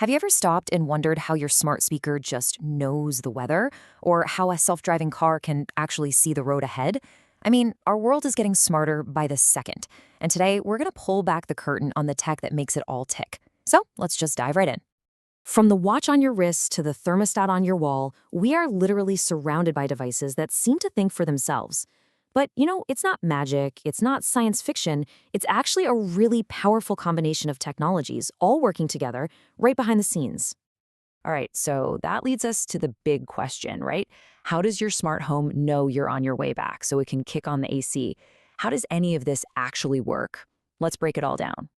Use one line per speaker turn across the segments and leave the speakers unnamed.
Have you ever stopped and wondered how your smart speaker just knows the weather? Or how a self-driving car can actually see the road ahead? I mean, our world is getting smarter by the second. And today, we're going to pull back the curtain on the tech that makes it all tick. So let's just dive right in. From the watch on your wrist to the thermostat on your wall, we are literally surrounded by devices that seem to think for themselves. But, it's not magic, it's not science fiction, it's actually a really powerful combination of technologies all working together right behind the scenes. All right, so that leads us to the big question, right? How does your smart home know you're on your way back so it can kick on the AC? How does any of this actually work? Let's break it all down.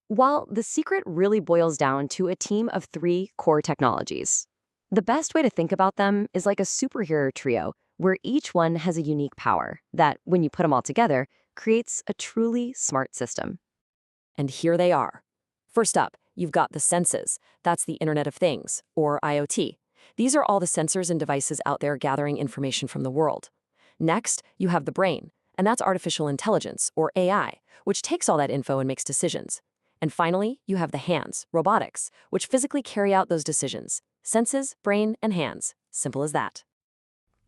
Well, the secret really boils down to a team of three core technologies. The best way to think about them is like a superhero trio, where each one has a unique power that, when you put them all together, creates a truly smart system.
And here they are. First up, you've got the senses. That's the Internet of Things, or IoT. These are all the sensors and devices out there gathering information from the world. Next, you have the brain, and that's artificial intelligence, or AI, which takes all that info and makes decisions. And finally, you have the hands, robotics, which physically carry out those decisions. Senses, brain, and hands. Simple as that.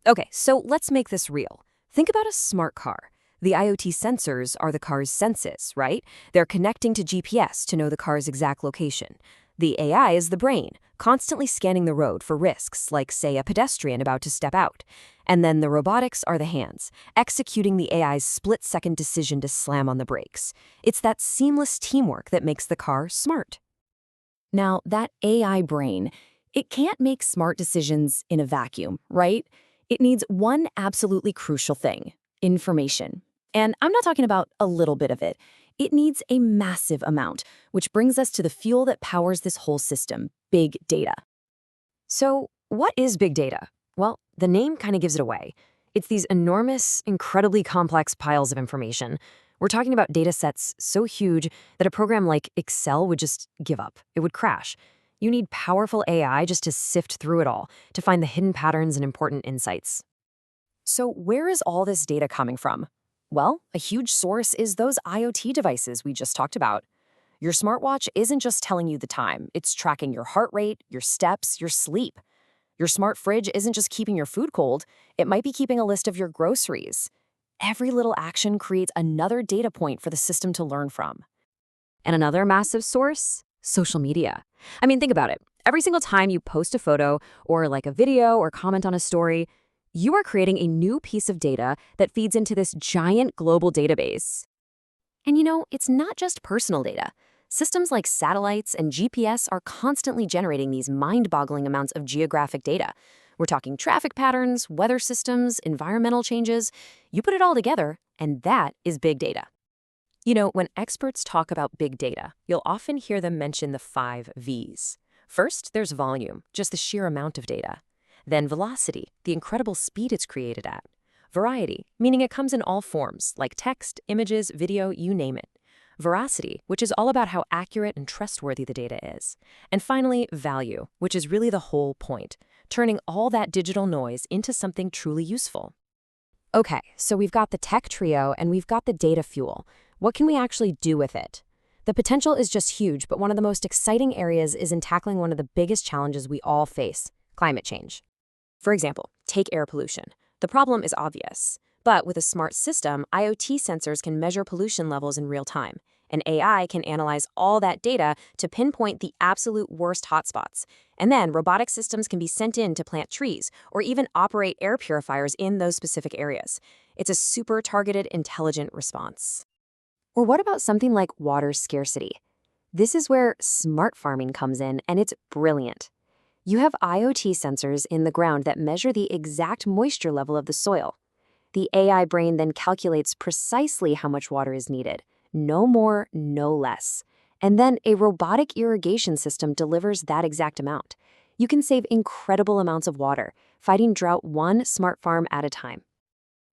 Okay, so let's make this real. Think about a smart car. The IoT sensors are the car's senses, right? They're connecting to GPS to know the car's exact location. The AI is the brain, constantly scanning the road for risks, like, say, a pedestrian about to step out. And then the robotics are the hands, executing the AI's split-second decision to slam on the brakes. It's that seamless teamwork that makes the car smart. Now, that AI brain, it can't make smart decisions in a vacuum, right? It needs one absolutely crucial thing: information. And I'm not talking about a little bit of it. It needs a massive amount, which brings us to the fuel that powers this whole system: big data. So, what is big data? Well, the name kind of gives it away. It's these enormous, incredibly complex piles of information. We're talking about data sets so huge that a program like Excel would just give up. It would crash. You need powerful AI just to sift through it all, to find the hidden patterns and important insights. So where is all this data coming from? Well, a huge source is those IoT devices we just talked about. Your smartwatch isn't just telling you the time, it's tracking your heart rate, your steps, your sleep. Your smart fridge isn't just keeping your food cold, it might be keeping a list of your groceries. Every little action creates another data point for the system to learn from. And another massive source? Social media. I mean, think about it. Every single time you post a photo or like a video or comment on a story, you are creating a new piece of data that feeds into this giant global database. And it's not just personal data. Systems like satellites and GPS are constantly generating these mind-boggling amounts of geographic data. We're talking traffic patterns, weather systems, environmental changes. You put it all together, and that is big data. When experts talk about big data, you'll often hear them mention the 5 V's. First, there's volume, just the sheer amount of data. Then velocity, the incredible speed it's created at. Variety, meaning it comes in all forms, like text, images, video, you name it. Veracity, which is all about how accurate and trustworthy the data is. And finally, value, which is really the whole point, turning all that digital noise into something truly useful. Okay, so we've got the tech trio and we've got the data fuel. What can we actually do with it? The potential is just huge, but one of the most exciting areas is in tackling one of the biggest challenges we all face: climate change. For example, take air pollution. The problem is obvious. But with a smart system, IoT sensors can measure pollution levels in real time, and AI can analyze all that data to pinpoint the absolute worst hotspots. And then robotic systems can be sent in to plant trees or even operate air purifiers in those specific areas. It's a super targeted, intelligent response. Or what about something like water scarcity? This is where smart farming comes in, and it's brilliant. You have IoT sensors in the ground that measure the exact moisture level of the soil. The AI brain then calculates precisely how much water is needed, no more, no less. And then a robotic irrigation system delivers that exact amount. You can save incredible amounts of water, fighting drought one smart farm at a time.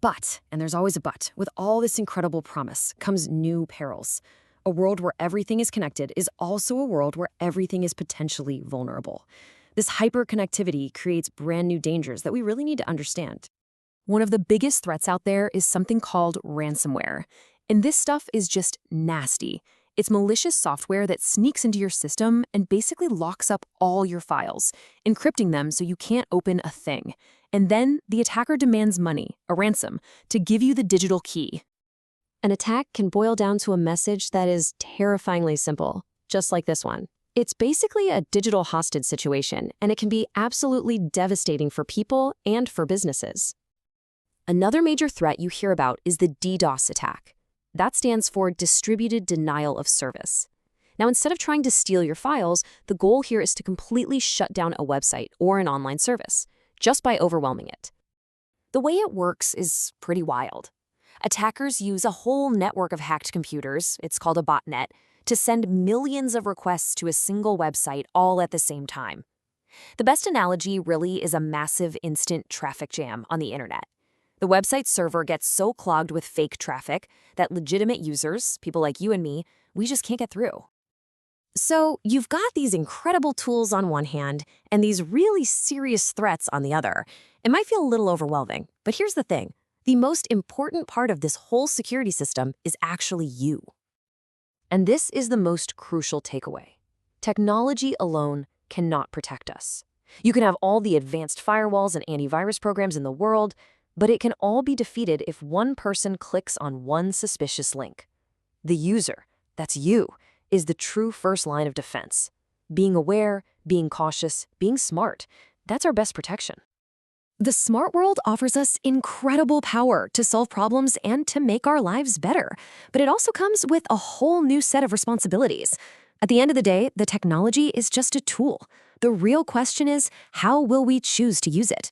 But, and there's always a but, with all this incredible promise comes new perils. A world where everything is connected is also a world where everything is potentially vulnerable. This hyperconnectivity creates brand new dangers that we really need to understand. One of the biggest threats out there is something called ransomware. And this stuff is just nasty.
It's malicious software that sneaks into your system and basically locks up all your files, encrypting them so you can't open a thing. And then the attacker demands money, a ransom, to give you the digital key.
An attack can boil down to a message that is terrifyingly simple, just like this one. It's basically a digital hostage situation, and it can be absolutely devastating for people and for businesses. Another major threat you hear about is the DDoS attack. That stands for Distributed Denial of Service. Now, instead of trying to steal your files, the goal here is to completely shut down a website or an online service, just by overwhelming it.
The way it works is pretty wild. Attackers use a whole network of hacked computers, it's called a botnet, to send millions of requests to a single website all at the same time. The best analogy really is a massive instant traffic jam on the internet. The website server gets so clogged with fake traffic that legitimate users, people like you and me, we just can't get through.
So you've got these incredible tools on one hand and these really serious threats on the other. It might feel a little overwhelming, but here's the thing. The most important part of this whole security system is actually you. And this is the most crucial takeaway. Technology alone cannot protect us. You can have all the advanced firewalls and antivirus programs in the world, but it can all be defeated if one person clicks on one suspicious link. The user, that's you, is the true first line of defense. Being aware, being cautious, being smart, that's our best protection.
The smart world offers us incredible power to solve problems and to make our lives better, but it also comes with a whole new set of responsibilities. At the end of the day, the technology is just a tool. The real question is, how will we choose to use it?